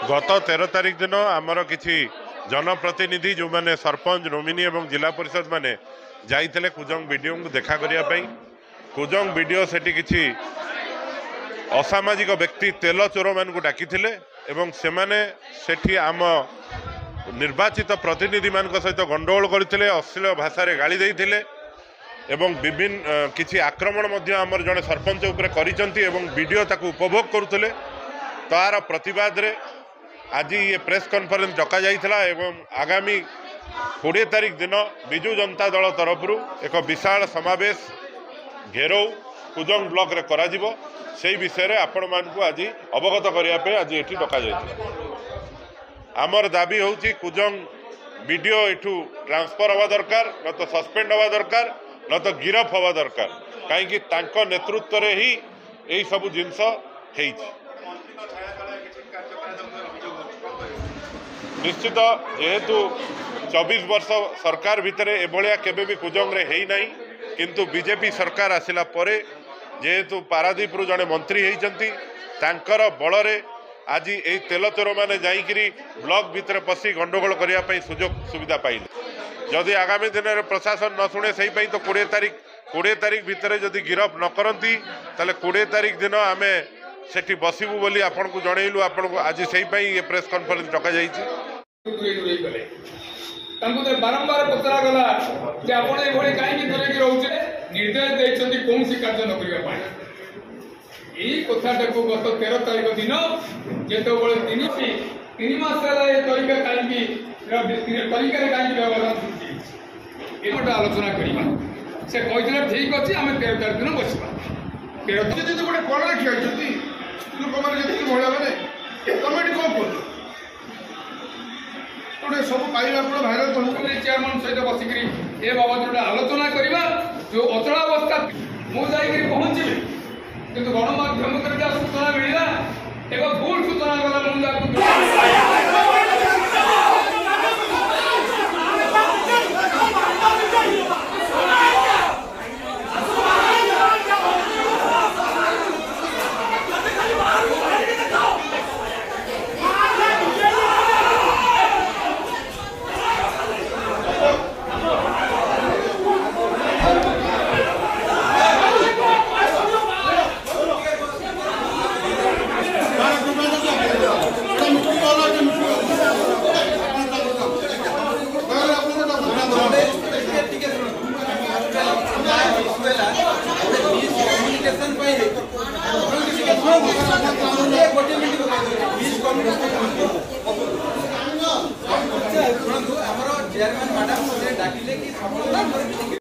गत 13 तारिख दिन आमर किसी जनप्रतिनिधि जो मैंने सरपंच नोमिनी और जिला परिषद माने जाइए कुजंग वीडियो को देखा करने कुजंग वीडियो से किसी असामाजिक व्यक्ति तेल चोर मान डाकी से आम निर्वाचित प्रतिनिधि मान सहित गंडगोल करते अश्लील भाषा गाड़ी देते एवं विभिन्न किसी आक्रमण आमर जड़े सरपंच वीडियो ताकू उपभोग करुले तार प्रतिवाद रे आज ये प्रेस कॉन्फ्रेंस डका जाइथिला एवं आगामी 20 तारिख दिन बिजु जनता दल तरफ एक विशाल समावेश घेराव कुजंग ब्लॉक रे करा जिवो सेही विषय रे आपण मानकु आज अवगत करिया पे आज एठी डका जाइथिला। आमर दाबी होउची कुजंग वीडियो एठू ट्रांसफर हवा दरकार न तो सस्पेंड हवा दरकार न तो गिरफ हवा दरकार कहीं तांको नेतृत्व रे ही एही सब जिंस हेइची। निश्चित जेहेतु 24 वर्ष सरकार भितर एभलिया केबे भी कुजंग रे हेई नाही किंतु बीजेपी सरकार आसिला परे जेहेतु पारादीप रु जड़े मंत्री होती बल आज यही तेल चोर मैंने जाइकरी ब्लॉक भितर पशि गंडगोल करने सुजोग सुविधा पाइले जदि आगामी दिन में प्रशासन न शुणे से तो 20 तारिख भितर जदि गिरफ न करती ताले 20 तारिख दिन आम सेठी बसबू बोली आपन को जनइलु आपन को आज से ये प्रेस कॉन्फ्रेंस डका जाइछि। बारंबार पचरा गला जे आपण ए भली काई की दूरे की रहउछे निर्देश दैछन्ती कोनसी कार्य न करिया पाए एई कथाटा को गत 13 तारिख दिन जेतो बळे 3 मास रे ए तरीका काई की तरीका रे काई व्यवहार होती एटा आलोचना करिबा से कहितले ठीक अछि हम 13 तारिख दिन बसिबा 13 तारिख दिन गोटे कोन रखिया जति लोक माने जति महिला माने कमेटी को बोल सब भाइरल चेयरमैन सहित बसिक ए बाबद आलोचना करवा जो अचलावस्था मुझे पहुंची कि गणमाध्यम सूचना मिलला एक भूल सूचना गला चेयरमैन मैडम डाकिले कि